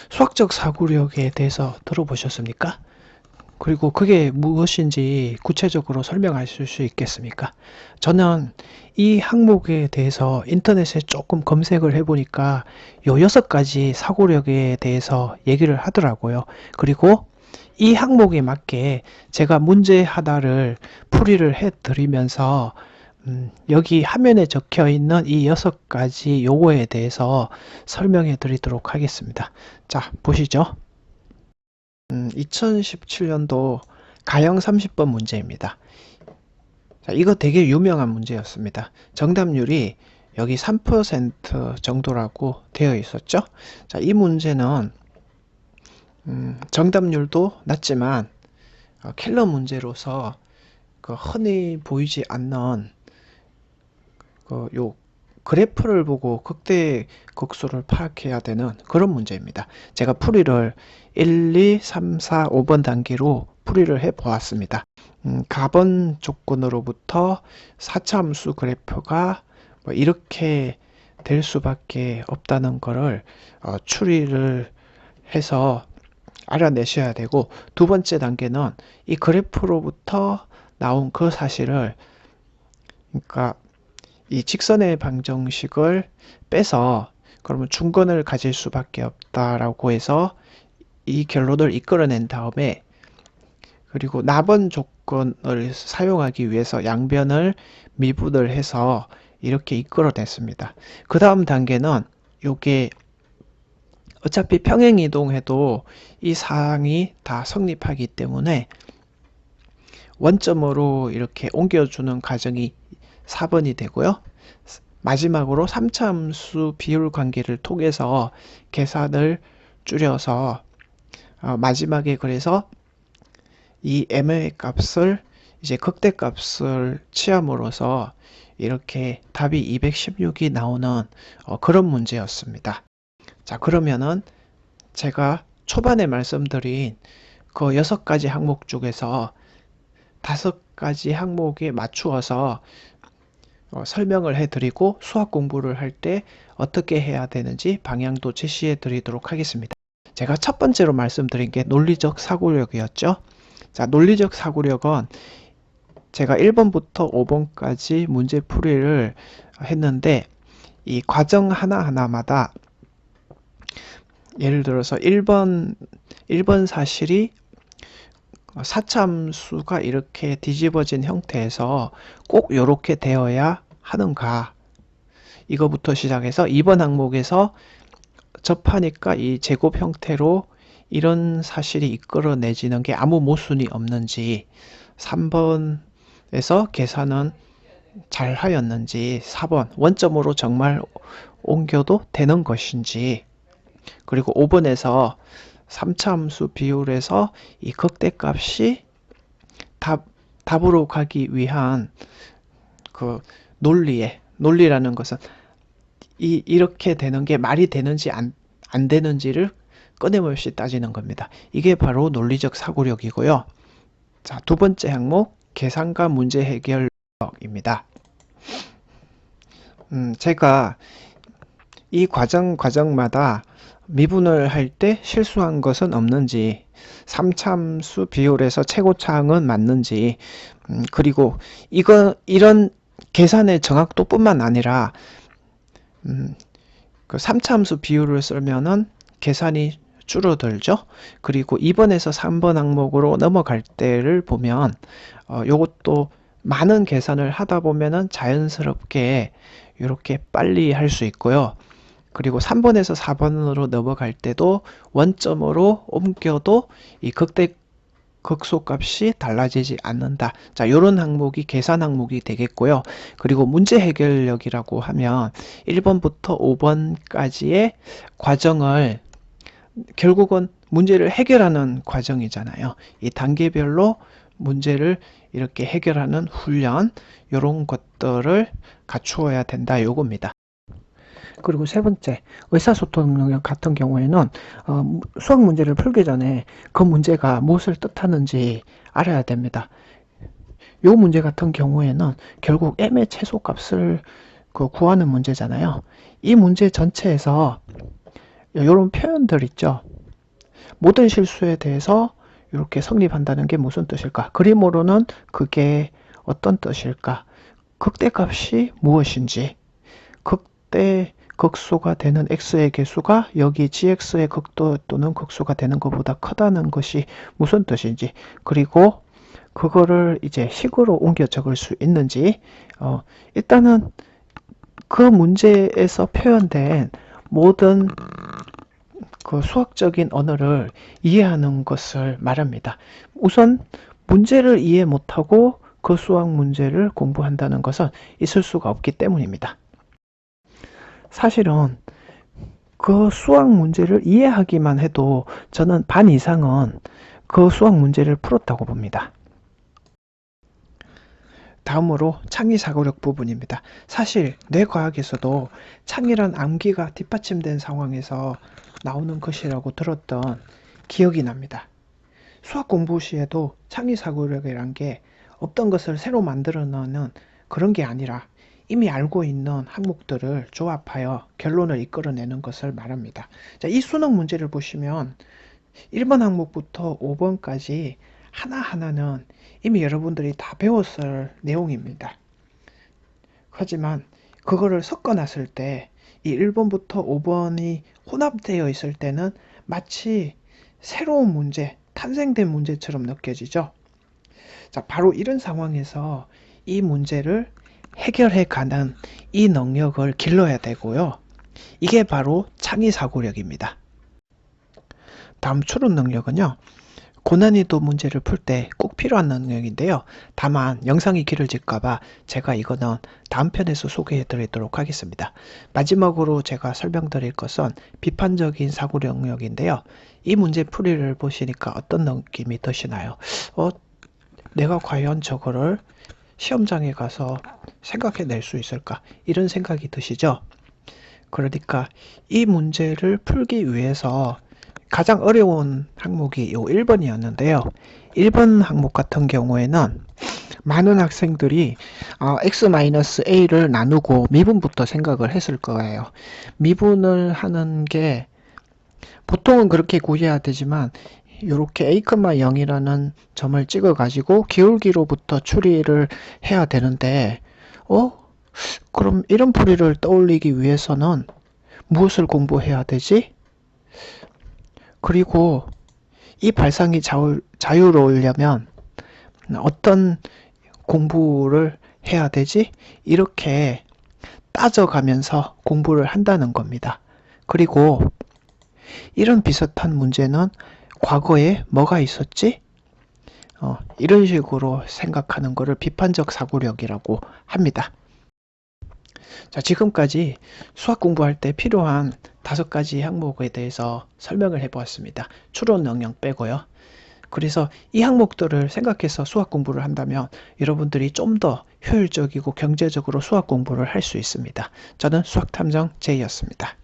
수학적 사고력에 대해서 들어보셨습니까? 그리고 그게 무엇인지 구체적으로 설명하실 수 있겠습니까? 저는 이 항목에 대해서 인터넷에 조금 검색을 해보니까 요 6가지 사고력에 대해서 얘기를 하더라고요. 그리고 이 항목에 맞게 제가 문제 하나를 풀이를 해드리면서 여기 화면에 적혀 있는 이 6가지 요거에 대해서 설명해 드리도록 하겠습니다. 자, 보시죠. 2017년도 가형 30번 문제입니다. 자, 이거 되게 유명한 문제였습니다. 정답률이 여기 3% 정도라고 되어 있었죠. 자, 이 문제는 정답률도 낮지만 킬러 문제로서 흔히 보이지 않는 요 그래프를 보고 극대 극소를 파악해야 되는 그런 문제입니다. 제가 풀이를 1, 2, 3, 4, 5번 단계로 풀이를 해 보았습니다. 가번 조건으로부터 4차 함수 그래프가 뭐 이렇게 될 수밖에 없다는 것을 추리를 해서 알아내셔야 되고, 두 번째 단계는 이 그래프로부터 나온 그 사실을, 그러니까 이 직선의 방정식을 빼서 그러면 중건을 가질 수밖에 없다라고 해서 이 결론을 이끌어낸 다음에, 그리고 나번 조건을 사용하기 위해서 양변을 미분을 해서 이렇게 이끌어냈습니다. 그 다음 단계는 요게 어차피 평행이동해도 이 사항이 다 성립하기 때문에 원점으로 이렇게 옮겨주는 과정이 4번이 되고요. 마지막으로 3차 함수 비율 관계를 통해서 계산을 줄여서 마지막에 그래서 이 m의 값을 이제 극대값을 취함으로써 이렇게 답이 216이 나오는 그런 문제였습니다. 자, 그러면은 제가 초반에 말씀드린 그 6가지 항목 중에서 5가지 항목에 맞추어서 설명을 해드리고 수학 공부를 할 때 어떻게 해야 되는지 방향도 제시해 드리도록 하겠습니다. 제가 첫 번째로 말씀드린 게 논리적 사고력이었죠. 자, 논리적 사고력은 제가 1번부터 5번까지 문제 풀이를 했는데, 이 과정 하나하나마다 예를 들어서 1번 사실이 4차 함수가 이렇게 뒤집어진 형태에서 꼭 이렇게 되어야 하는가, 이거부터 시작해서 2번 항목에서 접하니까 이 제곱 형태로 이런 사실이 이끌어내지는 게 아무 모순이 없는지, 3번에서 계산은 잘 하였는지, 4번 원점으로 정말 옮겨도 되는 것인지, 그리고 5번에서 3차 함수 비율에서 이 극대값이 답으로 가기 위한 그 논리라는 것은 이렇게 되는 게 말이 되는지 안 되는지를 끊임없이 따지는 겁니다. 이게 바로 논리적 사고력이고요. 자, 두 번째 항목, 계산과 문제 해결력입니다. 제가 이 과정마다 미분을 할 때 실수한 것은 없는지, 3차 함수 비율에서 최고차항은 맞는지, 그리고 이런 계산의 정확도뿐만 아니라 그 3차 함수 비율을 쓰면은 계산이 줄어들죠. 그리고 2번에서 3번 항목으로 넘어갈 때를 보면 요것도 많은 계산을 하다 보면은 자연스럽게 이렇게 빨리 할 수 있고요. 그리고 3번에서 4번으로 넘어갈 때도 원점으로 옮겨도 이 극소값이 달라지지 않는다. 자, 이런 항목이 계산 항목이 되겠고요. 그리고 문제 해결력이라고 하면 1번부터 5번까지의 과정을, 결국은 문제를 해결하는 과정이잖아요. 이 단계별로 문제를 이렇게 해결하는 훈련, 이런 것들을 갖추어야 된다, 요겁니다. 그리고 세 번째, 의사소통 능력 같은 경우에는 수학 문제를 풀기 전에 그 문제가 무엇을 뜻하는지 알아야 됩니다. 이 문제 같은 경우에는 결국 m의 최소값을 구하는 문제잖아요. 이 문제 전체에서 이런 표현들 있죠. 모든 실수에 대해서 이렇게 성립한다는 게 무슨 뜻일까? 그림으로는 그게 어떤 뜻일까? 극대값이 무엇인지, 극대 극소가 되는 x의 개수가 여기 gx의 극도 또는 극소가 되는 것보다 크다는 것이 무슨 뜻인지, 그리고 그거를 이제 식으로 옮겨 적을 수 있는지, 일단은 그 문제에서 표현된 모든 그 수학적인 언어를 이해하는 것을 말합니다. 우선 문제를 이해 못하고 그 수학 문제를 공부한다는 것은 있을 수가 없기 때문입니다. 사실은 그 수학 문제를 이해하기만 해도 저는 반 이상은 그 수학 문제를 풀었다고 봅니다. 다음으로 창의사고력 부분입니다. 사실 뇌과학에서도 창의란 암기가 뒷받침된 상황에서 나오는 것이라고 들었던 기억이 납니다. 수학 공부 시에도 창의사고력이란 게 없던 것을 새로 만들어내는 그런 게 아니라 이미 알고 있는 항목들을 조합하여 결론을 이끌어내는 것을 말합니다. 자, 이 수능 문제를 보시면 1번 항목부터 5번까지 하나하나는 이미 여러분들이 다 배웠을 내용입니다. 하지만 그거를 섞어놨을 때 이 1번부터 5번이 혼합되어 있을 때는 마치 새로운 문제, 탄생된 문제처럼 느껴지죠. 자, 바로 이런 상황에서 이 문제를 해결해 가는 이 능력을 길러야 되고요. 이게 바로 창의사고력입니다. 다음 추론 능력은요. 고난이도 문제를 풀 때 꼭 필요한 능력인데요. 다만 영상이 길어질까봐 제가 이거는 다음 편에서 소개해 드리도록 하겠습니다. 마지막으로 제가 설명드릴 것은 비판적인 사고 능력인데요. 이 문제 풀이를 보시니까 어떤 느낌이 드시나요? 내가 과연 저거를 시험장에 가서 생각해낼 수 있을까? 이런 생각이 드시죠? 그러니까 이 문제를 풀기 위해서 가장 어려운 항목이 요 1번이었는데요. 1번 항목 같은 경우에는 많은 학생들이 x-a를 나누고 미분부터 생각을 했을 거예요. 미분을 하는 게 보통은 그렇게 구해야 되지만 이렇게 a,0이라는 점을 찍어 가지고 기울기로부터 추리를 해야 되는데 그럼 이런 풀이를 떠올리기 위해서는 무엇을 공부해야 되지? 그리고 이 발상이 자유로우려면 어떤 공부를 해야 되지? 이렇게 따져가면서 공부를 한다는 겁니다. 그리고 이런 비슷한 문제는 과거에 뭐가 있었지? 이런 식으로 생각하는 것을 비판적 사고력이라고 합니다. 자, 지금까지 수학 공부할 때 필요한 5가지 항목에 대해서 설명을 해보았습니다. 추론 능력 빼고요. 그래서 이 항목들을 생각해서 수학 공부를 한다면 여러분들이 좀 더 효율적이고 경제적으로 수학 공부를 할 수 있습니다. 저는 수학탐정 J였습니다.